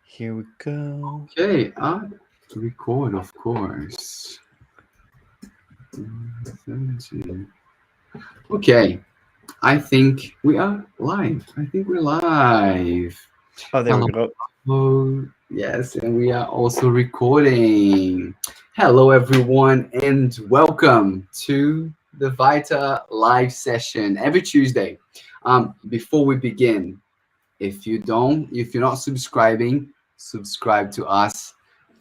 Here we go. Okay, record, of course. 17. Okay, I think we are live. I think we're live. Oh, there we Hello. go. Hello. Yes, and we are also recording. Hello, everyone, and welcome to the Vita live session every Tuesday. Before we begin, if you're not subscribing, subscribe to us.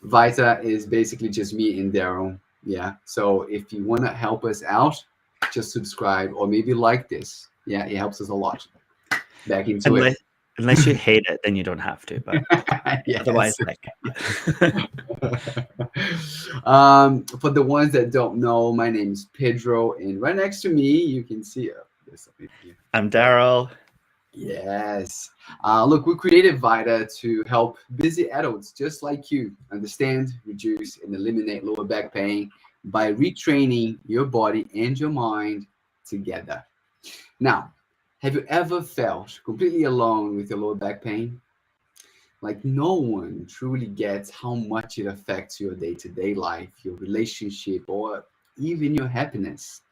Vita is basically just me and Daryl. Yeah. So if you want to help us out, just subscribe or maybe like this. Yeah, it helps us a lot. Back into it. Unless you hate it, then you don't have to. But otherwise, Yes. like, For the ones that don't know, my name is Pedro, and right next to me, you can see there's something here. I'm Daryl. Yes. Look, we created Vita to help busy adults just like you understand, reduce, and eliminate lower back pain by retraining your body and your mind together. Now, have you ever felt completely alone with your lower back pain? Like, no one truly gets how much it affects your day to day life, your relationship, or even your happiness.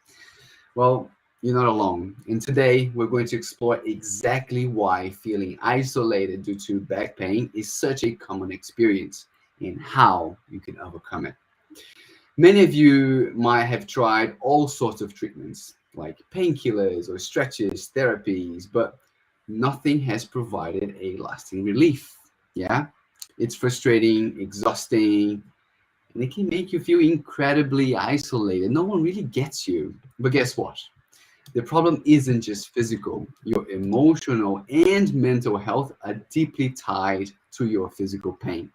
Well, you're not alone. And today we're going to explore exactly why feeling isolated due to back pain is such a common experience and how you can overcome it. Many of you might have tried all sorts of treatments like painkillers or stretches, therapies, but nothing has provided a lasting relief. Yeah, it's frustrating, exhausting, and it can make you feel incredibly isolated. No one really gets you. But guess what? The problem isn't just physical. Your emotional and mental health are deeply tied to your physical pain.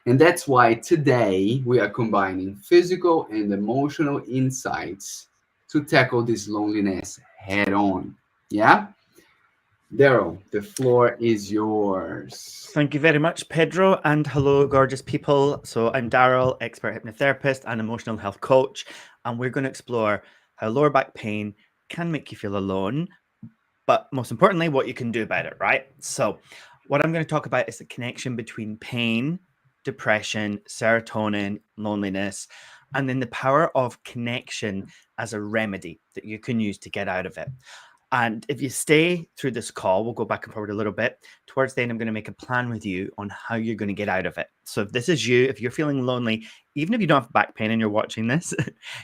And that's why today we are combining physical and emotional insights to tackle this loneliness head on. Yeah? Daryl, the floor is yours. Thank you very much, Pedro. And hello, gorgeous people. So I'm Daryl, expert hypnotherapist and emotional health coach. And we're going to explore how lower back pain can make you feel alone, but most importantly, what you can do about it, right? So what I'm going to talk about is the connection between pain, depression, serotonin, loneliness, and then the power of connection as a remedy that you can use to get out of it. And if you stay through this call, we'll go back and forward a little bit. Towards the end, I'm going to make a plan with you on how you're going to get out of it. So if this is you, if you're feeling lonely, even if you don't have back pain and you're watching this,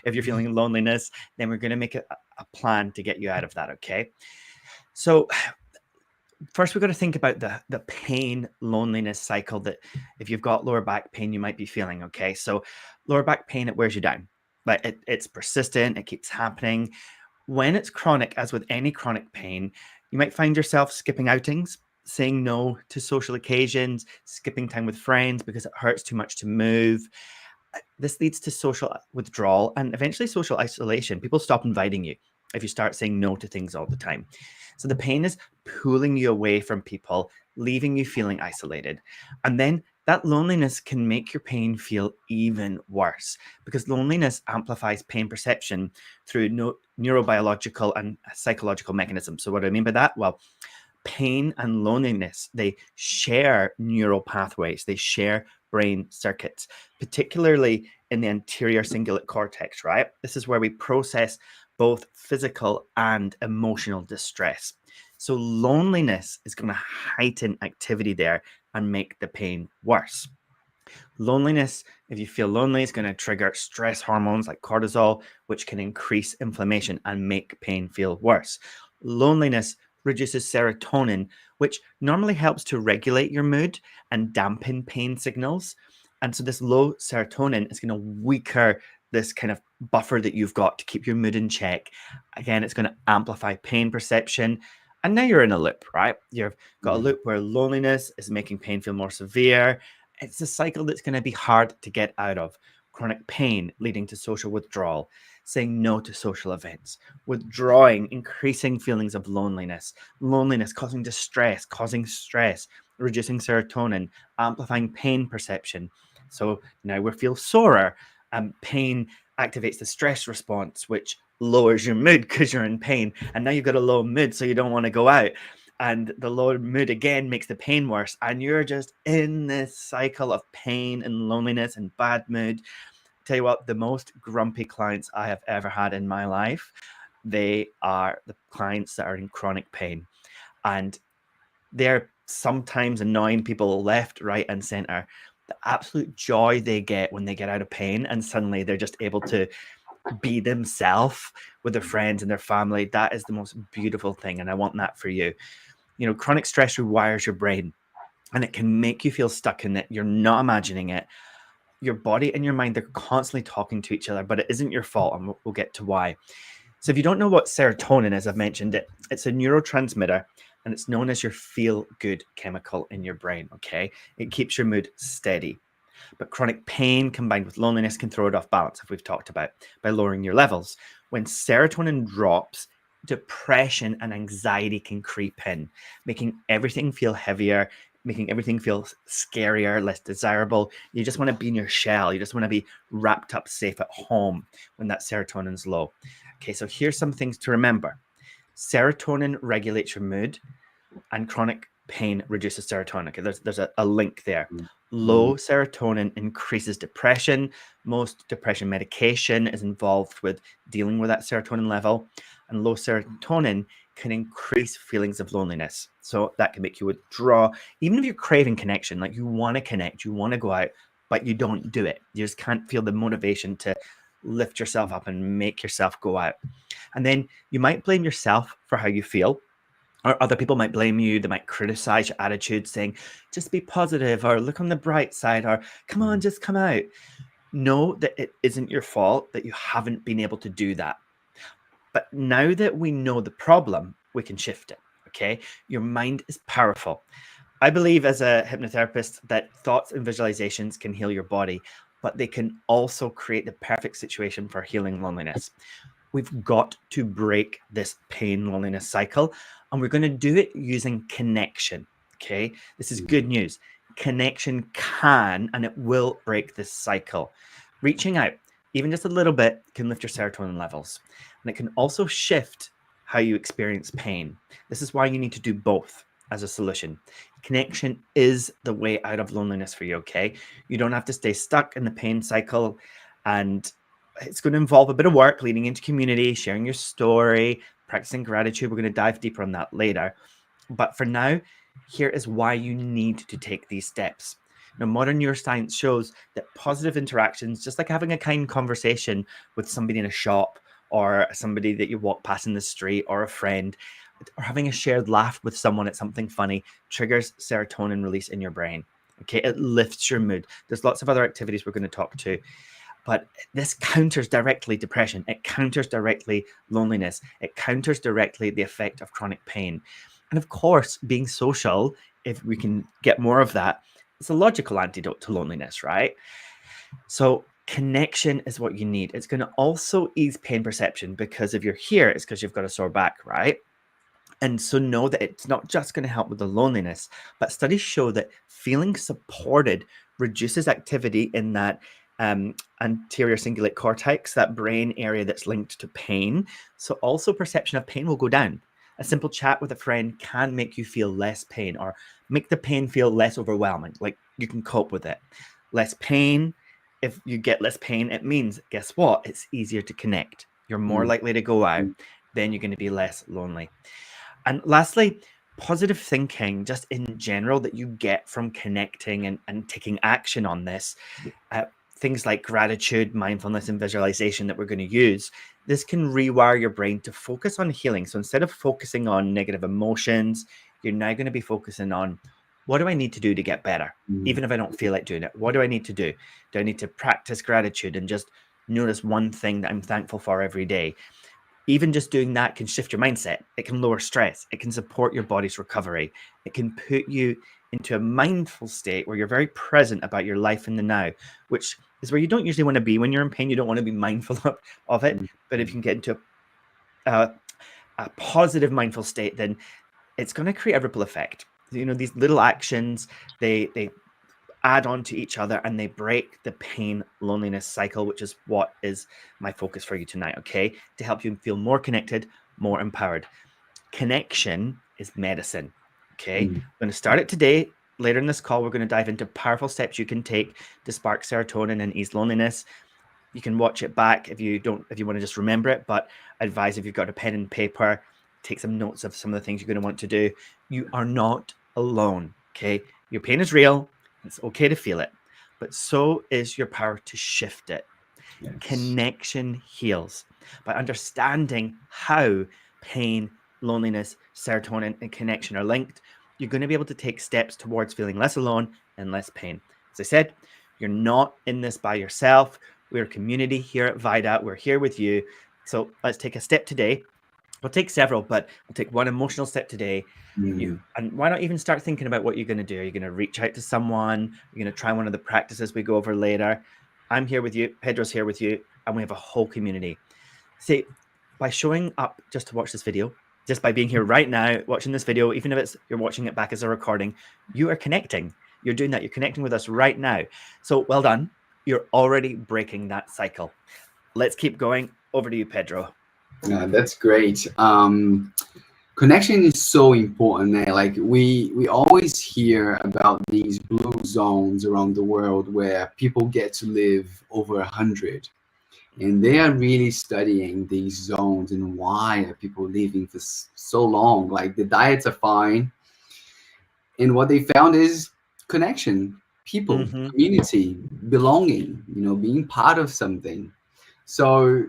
if you're feeling loneliness, then we're going to make a plan to get you out of that, okay? So first, we've got to think about the pain loneliness cycle that if you've got lower back pain, you might be feeling, okay? So lower back pain, it wears you down. Like it's persistent, it keeps happening. When it's chronic, as with any chronic pain, you might find yourself skipping outings, saying no to social occasions, skipping time with friends because it hurts too much to move. This leads to social withdrawal and eventually social isolation. People stop inviting you if you start saying no to things all the time. So the pain is pulling you away from people, leaving you feeling isolated. And then that loneliness can make your pain feel even worse because loneliness amplifies pain perception through neurobiological and psychological mechanisms. So what do I mean by that? Well, pain and loneliness, they share neural pathways, they share brain circuits, particularly in the anterior cingulate cortex, right? This is where we process both physical and emotional distress. So loneliness is going to heighten activity there and make the pain worse. Loneliness, if you feel lonely, is going to trigger stress hormones like cortisol, which can increase inflammation and make pain feel worse. Loneliness reduces serotonin, which normally helps to regulate your mood and dampen pain signals. And so this low serotonin is going to weaker this kind of buffer that you've got to keep your mood in check. Again, it's going to amplify pain perception. And now you're in a loop, right? You've got a loop where loneliness is making pain feel more severe. It's a cycle that's going to be hard to get out of. Chronic pain leading to social withdrawal, saying no to social events, withdrawing, increasing feelings of loneliness, loneliness causing distress, causing stress, reducing serotonin, amplifying pain perception. So now we feel sorer, and pain activates the stress response, which lowers your mood because you're in pain. And now you've got a low mood, so you don't want to go out. and the low mood again makes the pain worse, and you're just in this cycle of pain and loneliness and bad mood. Tell you what, the most grumpy clients I have ever had in my life, they are the clients that are in chronic pain, and they're sometimes annoying people left, right, and center. The absolute joy they get when they get out of pain and suddenly they're just able to be themselves with their friends and their family, that is the most beautiful thing, and I want that for you. You know, chronic stress rewires your brain, and it can make you feel stuck in it. You're not imagining it. Your body and your mind, they're constantly talking to each other, but it isn't your fault, and we'll get to why. So if you don't know what serotonin is, I've mentioned it. It's a neurotransmitter, and it's known as your feel-good chemical in your brain, okay? It keeps your mood steady. But chronic pain combined with loneliness can throw it off balance, if we've talked about, by lowering your levels. When serotonin drops, depression and anxiety can creep in, making everything feel heavier, making everything feel scarier, less desirable. You just want to be in your shell. You just want to be wrapped up safe at home when that serotonin's low. Okay, so here's some things to remember. Serotonin regulates your mood, and chronic pain reduces serotonin. Okay, there's a link there. Low serotonin increases depression. Most depression medication is involved with dealing with that serotonin level, and low serotonin can increase feelings of loneliness. So that can make you withdraw, even if you're craving connection, like you want to connect, you want to go out, but you don't do it. You just can't feel the motivation to lift yourself up and make yourself go out. And then you might blame yourself for how you feel, or other people might blame you. They might criticize your attitude, saying, just be positive, or look on the bright side, or come on, just come out. Know that it isn't your fault that you haven't been able to do that. But now that we know the problem, we can shift it. Okay. Your mind is powerful. I believe as a hypnotherapist that thoughts and visualizations can heal your body, but they can also create the perfect situation for healing loneliness. We've got to break this pain loneliness cycle, and we're going to do it using connection. Okay, this is good news. Connection can and it will break this cycle. Reaching out, even just a little bit, can lift your serotonin levels, and it can also shift how you experience pain. This is why you need to do both as a solution. Connection is the way out of loneliness for you. Okay, you don't have to stay stuck in the pain cycle, and it's going to involve a bit of work leading into community, sharing your story, practicing gratitude. We're going to dive deeper on that later. But for now, here is why you need to take these steps. Now, modern neuroscience shows that positive interactions, just like having a kind conversation with somebody in a shop, or somebody that you walk past in the street, or a friend, or having a shared laugh with someone at something funny, triggers serotonin release in your brain. Okay, it lifts your mood. There's lots of other activities we're going to talk to, but this counters directly depression. It counters directly loneliness. It counters directly the effect of chronic pain. And of course, being social, if we can get more of that, it's a logical antidote to loneliness, right? So connection is what you need. It's going to also ease pain perception, because if you're here, it's because you've got a sore back, right? And so know that it's not just going to help with the loneliness, but studies show that feeling supported reduces activity in that anterior cingulate cortex, that brain area that's linked to pain. So also perception of pain will go down. A simple chat with a friend can make you feel less pain, or make the pain feel less overwhelming, like you can cope with it. Less pain. If you get less pain, it means, guess what? It's easier to connect. You're more likely to go out. Then you're going to be less lonely. And lastly, positive thinking, just in general, that you get from connecting and taking action on this. Things like gratitude, mindfulness, and visualization that we're going to use. This can rewire your brain to focus on healing. So instead of focusing on negative emotions, you're now going to be focusing on, what do I need to do to get better? Even if I don't feel like doing it, what do I need to do? Do I need to practice gratitude and just notice one thing that I'm thankful for every day? Even just doing that can shift your mindset. It can lower stress. It can support your body's recovery. It can put you into a mindful state where you're very present about your life in the now, which is where you don't usually want to be when you're in pain. You don't want to be mindful of it. But if you can get into a positive mindful state, then it's going to create a ripple effect. You know, these little actions, they add on to each other, and they break the pain loneliness cycle, which is what is my focus for you tonight. Okay, to help you feel more connected, more empowered. Connection is medicine. Okay. Mm. I'm going to start it today. Later in this call, we're going to dive into powerful steps you can take to spark serotonin and ease loneliness. You can watch it back if you want to just remember it, but I advise if you've got a pen and paper, take some notes of some of the things you're going to want to do. You are not alone. Okay. Your pain is real. It's okay to feel it, but so is your power to shift it. Yes. Connection heals. By understanding how pain, loneliness, serotonin, and connection are linked, you're going to be able to take steps towards feeling less alone and less pain. As I said, you're not in this by yourself. We're a community here at Vita. We're here with you. So let's take a step today. We'll take several, but we'll take one emotional step today. Mm. And why not even start thinking about what you're going to do? Are you going to reach out to someone? You're going to try one of the practices we go over later. I'm here with you. Pedro's here with you, and we have a whole community. See, by showing up just to watch this video, just by being here right now, watching this video, even if you're watching it back as a recording, you are connecting. You're doing that. You're connecting with us right now. So well done. You're already breaking that cycle. Let's keep going. Over to you, Pedro. Yeah, that's great. Connection is so important. Like we always hear about these blue zones around the world where people get to live over 100, and they are really studying these zones and why are people living for so long. Like the diets are fine, and what they found is connection, people, Mm-hmm. community, belonging. Being part of something. So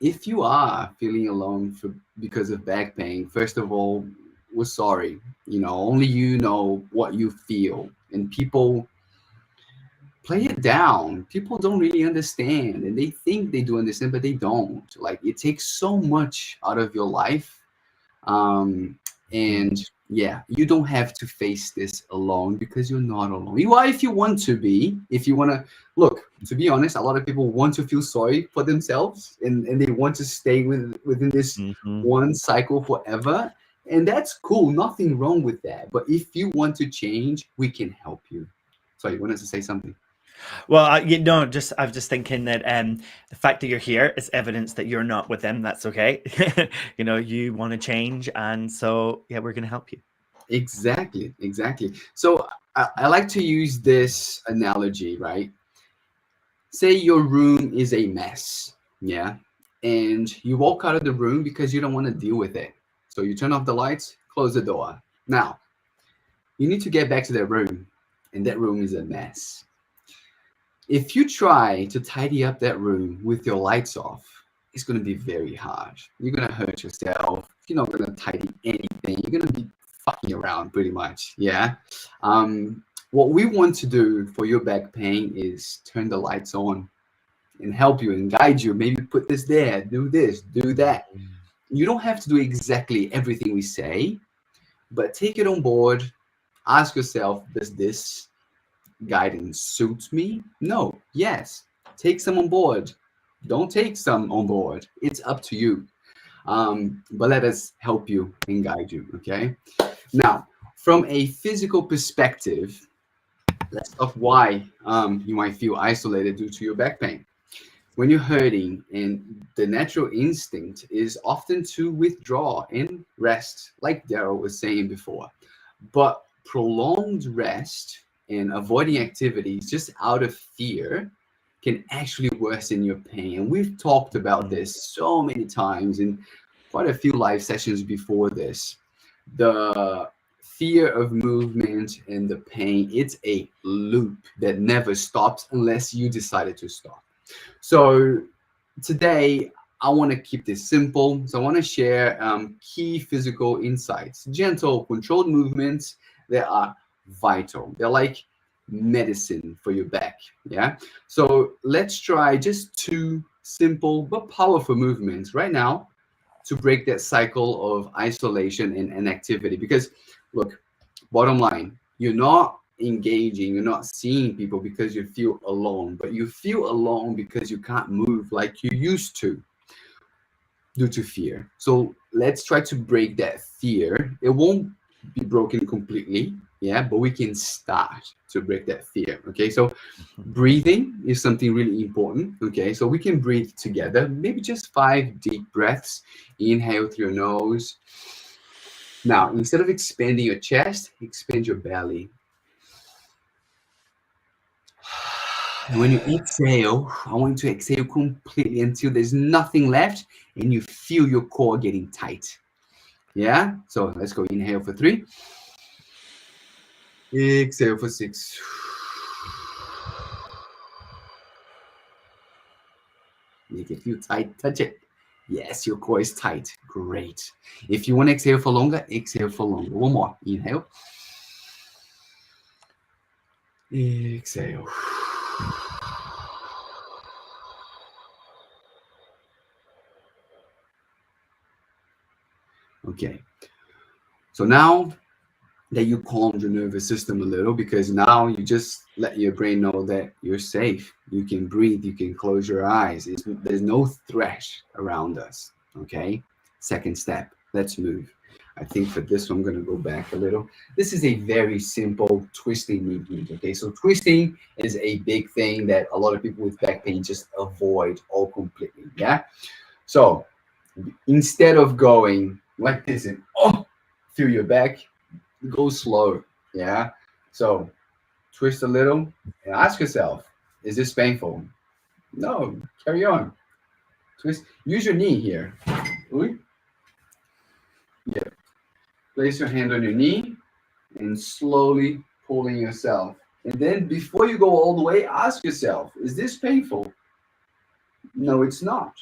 if you are feeling alone because of back pain, first of all, we're sorry. Only you know what you feel, and people play it down. People don't really understand, and they think they do understand, but they don't. Like it takes so much out of your life, and yeah, you don't have to face this alone because you're not alone. You are if you want to be. If you want to look, to be honest, a lot of people want to feel sorry for themselves, and they want to stay within this Mm-hmm. one cycle forever, and that's cool. Nothing wrong with that. But if you want to change, we can help you. So you wanted to say something? Well, just I was just thinking that the fact that you're here is evidence that you're not with them. That's okay. You want to change, and so yeah, we're going to help you. Exactly, exactly. So I like to use this analogy, right? Say your room is a mess, yeah, and you walk out of the room because you don't want to deal with it. So you turn off the lights, close the door. Now you need to get back to that room, and that room is a mess. If you try to tidy up that room with your lights off, it's going to be very hard. You're going to hurt yourself. You're not going to tidy anything. You're going to be fucking around pretty much. Yeah. What we want to do for your back pain is turn the lights on and help you and guide you. Maybe put this there, do this, do that. You don't have to do exactly everything we say, but take it on board. Ask yourself, does this guidance suits me? No. Yes. Take some on board. Don't take some on board. It's up to you. But let us help you and guide you. Okay. Now, from a physical perspective, let's talk why you might feel isolated due to your back pain. When you're hurting, and the natural instinct is often to withdraw and rest, like Daryl was saying before. But prolonged rest and avoiding activities just out of fear can actually worsen your pain. And we've talked about this so many times in quite a few live sessions before this. The fear of movement and the pain, it's a loop that never stops unless you decided to stop. So today, I want to keep this simple. So I want to share key physical insights, gentle, controlled movements that are vital. They're like medicine for your back. Yeah. So let's try just two simple but powerful movements right now to break that cycle of isolation and inactivity. Because look, bottom line, you're not engaging, you're not seeing people because you feel alone, but you feel alone because you can't move like you used to due to fear. So let's try to break that fear. It won't be broken completely, yeah, but we can start to break that fear. Okay, so breathing is something really important. Okay, so we can breathe together, maybe just 5 deep breaths. Inhale through your nose, Now, instead of expanding your chest, expand your belly. And when you exhale, I want you to exhale completely until there's nothing left and you feel your core getting tight. Yeah? So let's go. Inhale for 3. Exhale for 6. Make it feel tight. Touch it. Yes, your core is tight. Great. If you want to exhale for longer, exhale for longer. One more. Inhale. Exhale. Okay. So now that you calmed your nervous system a little, because now you just let your brain know that you're safe. You can breathe. You can close your eyes. There's no threat around us. Okay. Second step. Let's move. I think for this one, I'm going to go back a little. This is a very simple twisting movement. Okay. So twisting is a big thing that a lot of people with back pain just avoid all completely. Yeah. So instead of going like this and feel your back, go slow. Yeah. So twist a little and ask yourself, is this painful? No. Carry on. Twist. Use your knee here. Ooh. Yeah. Place your hand on your knee and slowly pulling yourself. And then before you go all the way, ask yourself, is this painful? No, it's not.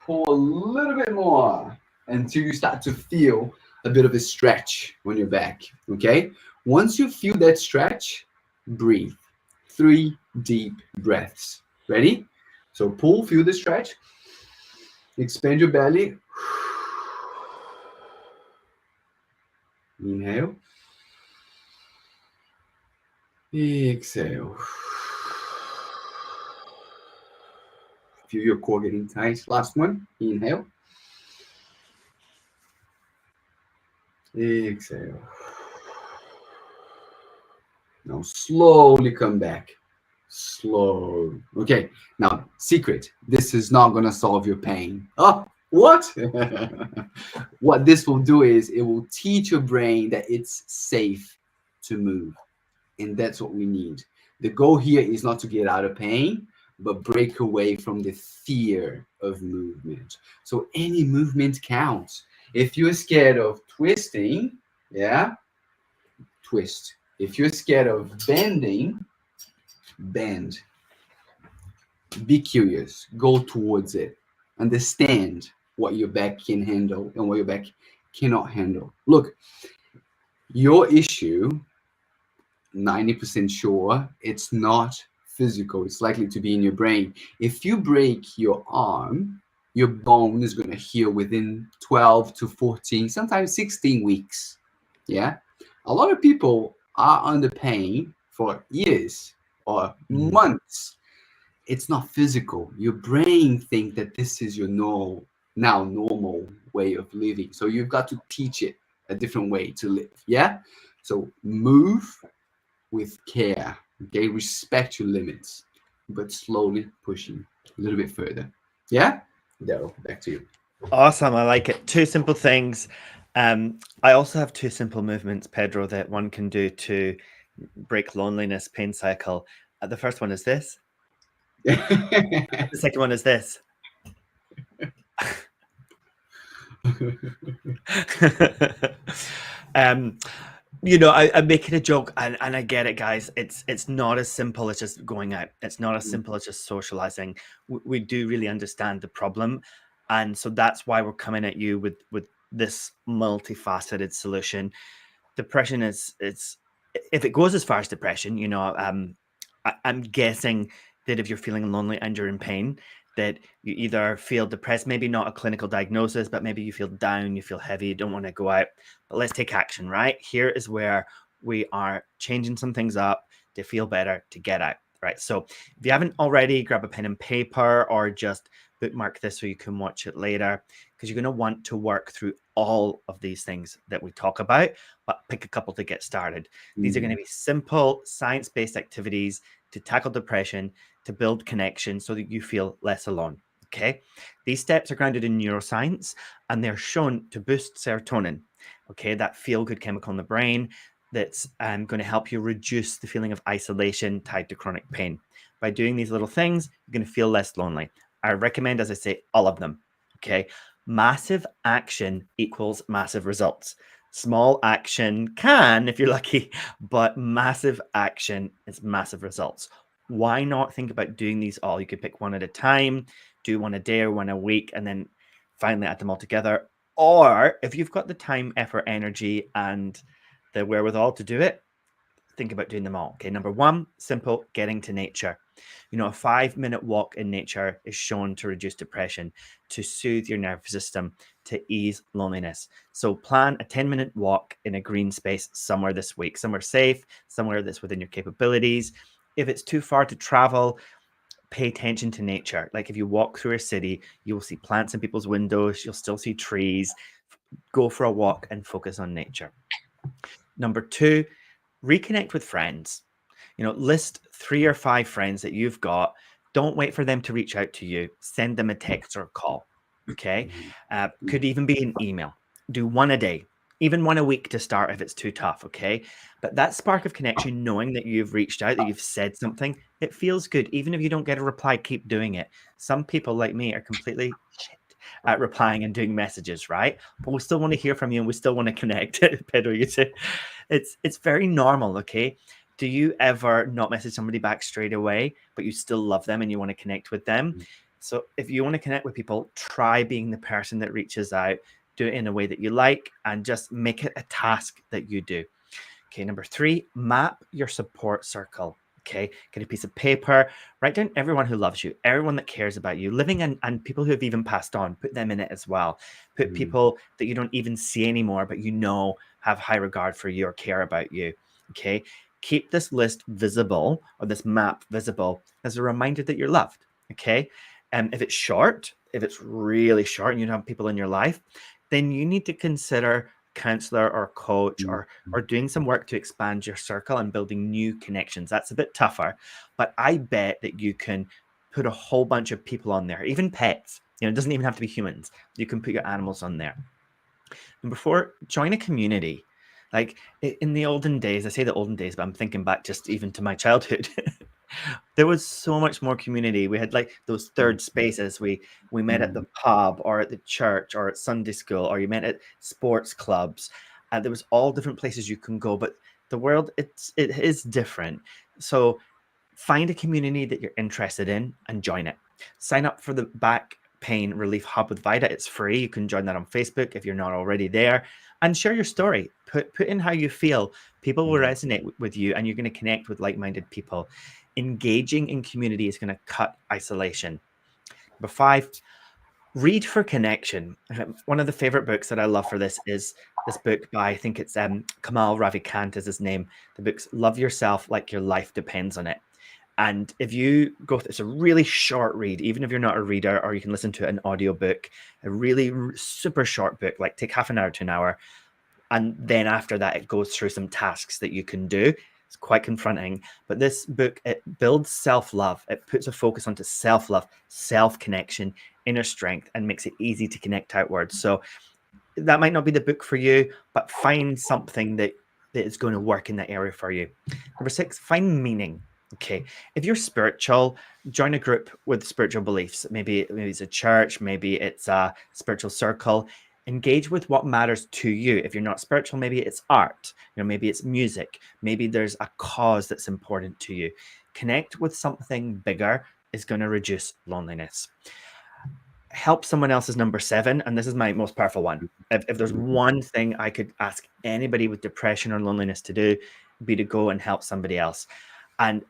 Pull a little bit more until you start to feel a bit of a stretch on your back. Okay. Once you feel that stretch, breathe. 3 deep breaths. Ready? So pull, feel the stretch. Expand your belly. Inhale. Exhale. Feel your core getting tight. Last one. Inhale. Exhale. Now slowly come back. Slow. Okay. Now, secret. This is not going to solve your pain. Oh, what? What this will do is it will teach your brain that it's safe to move. And that's what we need. The goal here is not to get out of pain, but break away from the fear of movement. So any movement counts. If you're scared of twisting, yeah, twist. If you're scared of bending, bend. Be curious. Go towards it. Understand what your back can handle and what your back cannot handle. Look, your issue, 90% sure, it's not physical. It's likely to be in your brain. If you break your arm, your bone is going to heal within 12 to 14, sometimes 16 weeks. Yeah. A lot of people are under pain for years or months. It's not physical. Your brain thinks that this is your normal way of living. So you've got to teach it a different way to live. Yeah. So move with care. Okay. Respect your limits, but slowly pushing a little bit further. Yeah. Daryl, back to you. Awesome. I like it. 2 simple things. I also have 2 simple movements, Pedro, that one can do to break loneliness pain cycle. The first one is this. The second one is this. I'm making a joke, and I get it, guys. It's not as simple as just going out. It's not as simple as just socializing. We do really understand the problem, and so that's why we're coming at you with this multifaceted solution. Depression is if it goes as far as depression, I'm guessing that if you're feeling lonely and you're in pain, that you either feel depressed, maybe not a clinical diagnosis, but maybe you feel down, you feel heavy, you don't want to go out. But let's take action, right? Here is where we are changing some things up to feel better, to get out, right? So if you haven't already, grab a pen and paper or just bookmark this so you can watch it later, because you're going to want to work through all of these things that we talk about, but pick a couple to get started. These are going to be simple science-based activities to tackle depression, to build connection so that you feel less alone. Okay. These steps are grounded in neuroscience and they're shown to boost serotonin. Okay, that feel good chemical in the brain that's going to help you reduce the feeling of isolation tied to chronic pain. By doing these little things, you're going to feel less lonely. I recommend, as I say, all of them. Okay, massive action equals massive results. Small action can, if you're lucky, but massive action is massive results. Why not think about doing these all? You could pick one at a time, do one a day or one a week, and then finally add them all together. Or if you've got the time, effort, energy, and the wherewithal to do it, think about doing them all. Okay, number one, simple, getting to nature. You know, a 5-minute walk in nature is shown to reduce depression, to soothe your nervous system, to ease loneliness. So plan a 10-minute walk in a green space somewhere this week, somewhere safe, somewhere that's within your capabilities. If it's too far to travel, pay attention to nature. Like if you walk through a city, you'll see plants in people's windows, you'll still see trees. Go for a walk and focus on nature. Number two, reconnect with friends. You know, list 3 or 5 friends that you've got. Don't wait for them to reach out to you. Send them a text or a call. Okay. Could even be an email. Do one a day, even one a week to start if it's too tough. Okay. But that spark of connection, knowing that you've reached out, that you've said something, it feels good. Even if you don't get a reply, keep doing it. Some people like me are completely shit at replying and doing messages, right? But we still want to hear from you and we still want to connect. Pedro, you say it's very normal, okay? Do you ever not message somebody back straight away, but you still love them and you want to connect with them? So if you want to connect with people, try being the person that reaches out, do it in a way that you like, and just make it a task that you do. Okay, number 3, map your support circle. Okay, get a piece of paper, write down everyone who loves you, everyone that cares about you, living and people who have even passed on, put them in it as well. Put people that you don't even see anymore, but you know have high regard for you or care about you. Okay, keep this list visible or this map visible as a reminder that you're loved. Okay, and if it's short, if it's really short and you don't have people in your life, then you need to consider counselor or coach or doing some work to expand your circle and building new connections. That's a bit tougher, but I bet that you can put a whole bunch of people on there, even pets. You know, it doesn't even have to be humans. You can put your animals on there. Number 4, join a community. Like in the olden days, I say the olden days, but I'm thinking back just even to my childhood. There was so much more community. We had like those third spaces. We met at the pub or at the church or at Sunday school, or you met at sports clubs. And there was all different places you can go, but the world it is different. So find a community that you're interested in and join it. Sign up for the back pain relief hub with Vita. It's free. You can join that on Facebook if you're not already there, and share your story. Put in how you feel. People will resonate with you, and you're going to connect with like-minded people. Engaging in community is going to cut isolation. Number 5, read for connection. One of the favorite books that I love for this is this book by, I think it's Kamal Ravikant is his name. The book's Love Yourself Like Your Life Depends on It. And if you go, it's a really short read, even if you're not a reader, or you can listen to an audiobook, a really super short book, like take half an hour to an hour. And then after that, it goes through some tasks that you can do. It's quite confronting, but this book, it builds self-love. It puts a focus onto self-love, self-connection, inner strength, and makes it easy to connect outwards. So that might not be the book for you, but find something that is going to work in that area for you. Number 6, find meaning. Okay, if you're spiritual, join a group with spiritual beliefs. Maybe it's a church, maybe it's a spiritual circle. Engage with what matters to you. If you're not spiritual, maybe it's art, you know, maybe it's music, maybe there's a cause that's important to you. Connect with something bigger is going to reduce loneliness. Help someone else is number 7, and this is my most powerful one. If there's one thing I could ask anybody with depression or loneliness to do, be to go and help somebody else. And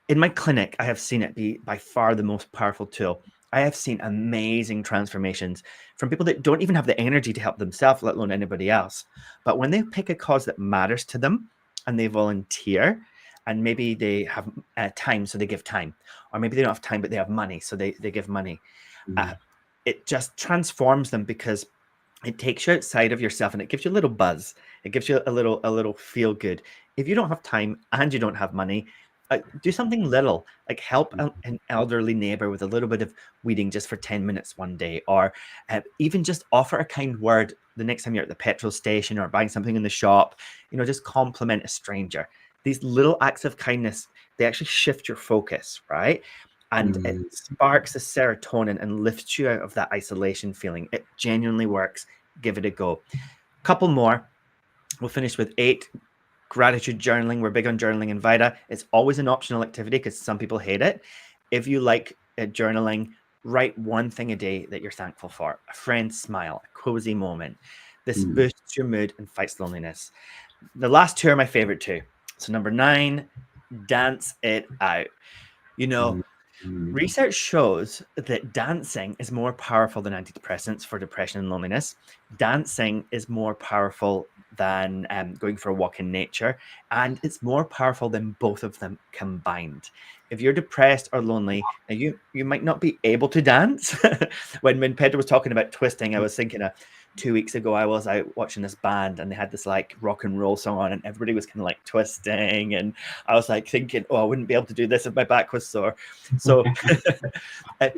in my clinic, I have seen it be by far the most powerful tool. I have seen amazing transformations from people that don't even have the energy to help themselves, let alone anybody else. But when they pick a cause that matters to them and they volunteer, and maybe they have time, so they give time, or maybe they don't have time, but they have money, so they give money. It just transforms them because it takes you outside of yourself and it gives you a little buzz. It gives you a little feel good. If you don't have time and you don't have money, Do something little, like help an elderly neighbor with a little bit of weeding just for 10 minutes one day, or even just offer a kind word the next time you're at the petrol station or buying something in the shop. Just compliment a stranger. These little acts of kindness, they actually shift your focus, right? And it Mm, sparks the serotonin and lifts you out of that isolation feeling. It genuinely works. Give it a go. Couple more. We'll finish with 8. Gratitude journaling. We're big on journaling in Vita. It's always an optional activity because some people hate it. If you like journaling, write one thing a day that you're thankful for: a friend's smile, a cozy moment. This mm, boosts your mood and fights loneliness. The last 2 are my favorite too. So, number 9, dance it out. You know, mm, mm, Research shows that dancing is more powerful than antidepressants for depression and loneliness. Dancing is more powerful than going for a walk in nature, and it's more powerful than both of them combined. If you're depressed or lonely, now you might not be able to dance. When Pedro was talking about twisting, I was thinking 2 weeks ago I was out watching this band and they had this like rock and roll song on, and everybody was kind of like twisting, and I was like thinking, oh, I wouldn't be able to do this if my back was sore. So uh,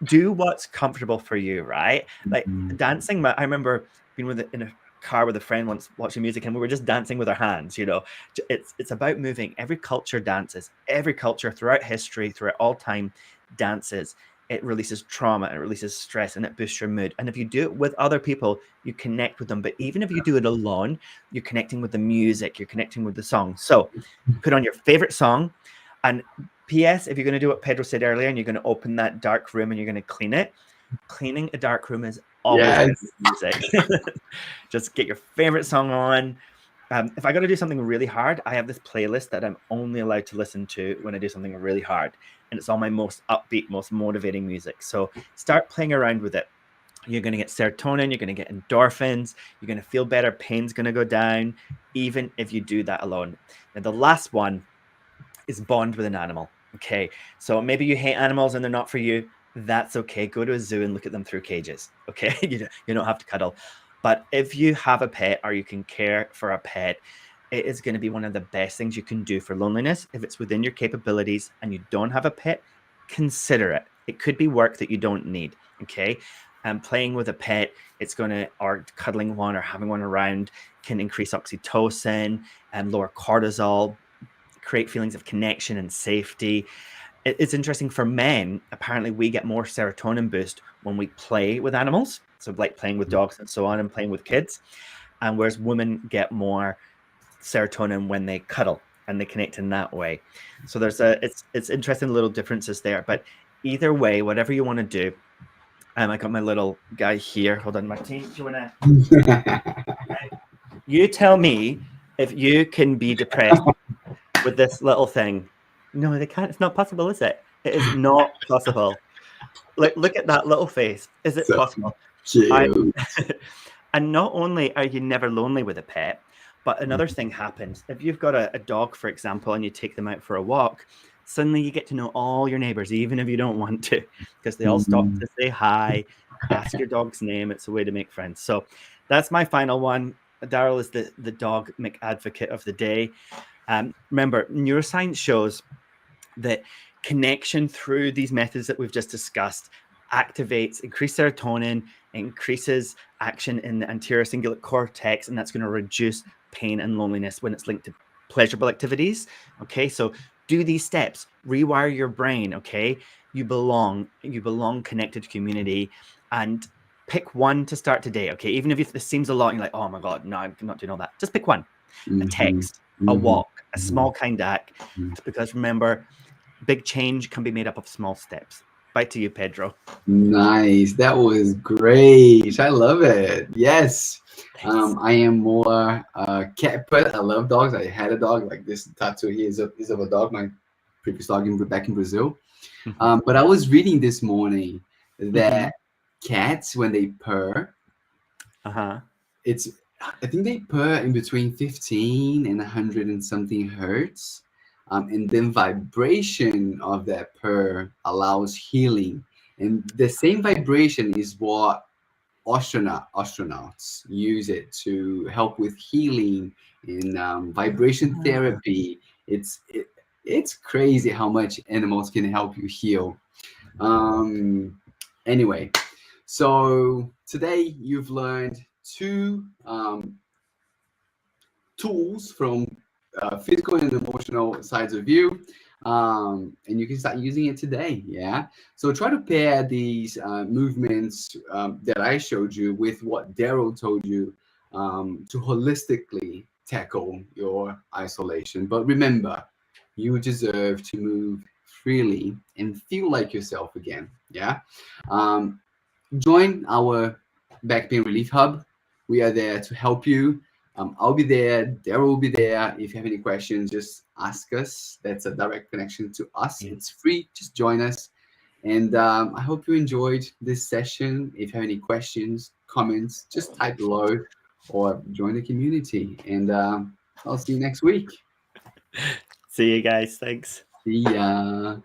do what's comfortable for you, right? Like mm, dancing. I remember being in a car with a friend once watching music, and we were just dancing with our hands. It's about moving. Every culture dances. Every culture throughout history, throughout all time, dances. It releases trauma, it releases stress, and it boosts your mood. And if you do it with other people, you connect with them. But even if you do it alone, you're connecting with the music, you're connecting with the song. So put on your favorite song. And P.S. If you're going to do what Pedro said earlier and you're going to open that dark room and you're going to clean it, cleaning a dark room is always yes. better with music. Just get your favorite song on. If I got to do something really hard, I have this playlist that I'm only allowed to listen to when I do something really hard. And it's all my most upbeat, most motivating music. So start playing around with it. You're going to get serotonin, you're going to get endorphins, you're going to feel better, pain's going to go down, even if you do that alone. Now, the last one is bond with an animal. Okay. So maybe you hate animals and they're not for you. That's okay. Go to a zoo and look at them through cages. Okay. You don't have to cuddle. But if you have a pet or you can care for a pet, it is going to be one of the best things you can do for loneliness. If it's within your capabilities and you don't have a pet, consider it. It could be work that you don't need. Okay. And playing with a pet, or cuddling one or having one around can increase oxytocin and lower cortisol, create feelings of connection and safety. It's interesting for men. Apparently, we get more serotonin boost when we play with animals. So, like playing with dogs and so on, and playing with kids. And whereas women get more serotonin when they cuddle and they connect in that way. So it's interesting little differences there. But either way, whatever you want to do. I got my little guy here. Hold on, Martin. Do you wanna? You tell me if you can be depressed with this little thing. No, they can't. It's not possible, is it? It is not possible. Like, look at that little face. Is it So possible? I cute. and not only are you never lonely with a pet, but another thing happens. If you've got a dog, for example, and you take them out for a walk, suddenly you get to know all your neighbors, even if you don't want to, because they all stop Mm, to say hi, ask your dog's name. It's a way to make friends. So that's my final one. Daryl is the dog advocate of the day. Remember, neuroscience shows that connection through these methods that we've just discussed activates increased serotonin, increases action in the anterior cingulate cortex, and that's going to reduce pain and loneliness when it's linked to pleasurable activities. Okay, so do these steps, rewire your brain. Okay, you belong connected to community, and pick one to start today. Okay, even if this seems a lot, you're like, oh my god, no, I'm not doing all that. Just pick one: a mhm, text, a mhm, walk, a small kind act. mhm. Because remember, big change can be made up of small steps. Back to you, Pedro. Nice. That was great. I love it. Yes. Thanks. I am more cat but I love dogs. I had a dog like this tattoo here is of a dog, my previous dog back in Brazil. Mm-hmm. But I was reading this morning Mm-hmm. that cats, when they purr, Uh-huh. it's I think they purr in between 15 and 100 and something hertz. And then vibration of that purr allows healing. And the same vibration is what astronauts use it to help with healing in vibration Ah. therapy. It's It's crazy how much animals can help you heal. Um, anyway, so today you've learned two tools from physical and emotional sides of you, and you can start using it today. Yeah, so try to pair these movements that I showed you with what Daryl told you, to holistically tackle your isolation. But remember, you deserve to move freely and feel like yourself again. Yeah. um, Join our back pain relief hub. We are there to help you. I'll be there. Daryl will be there. If you have any questions, just ask us. That's a direct connection to us. Yeah. It's free. Just join us. And I hope you enjoyed this session. If you have any questions, comments, just type below or join the community. And I'll see you next week. See you guys. Thanks. See ya.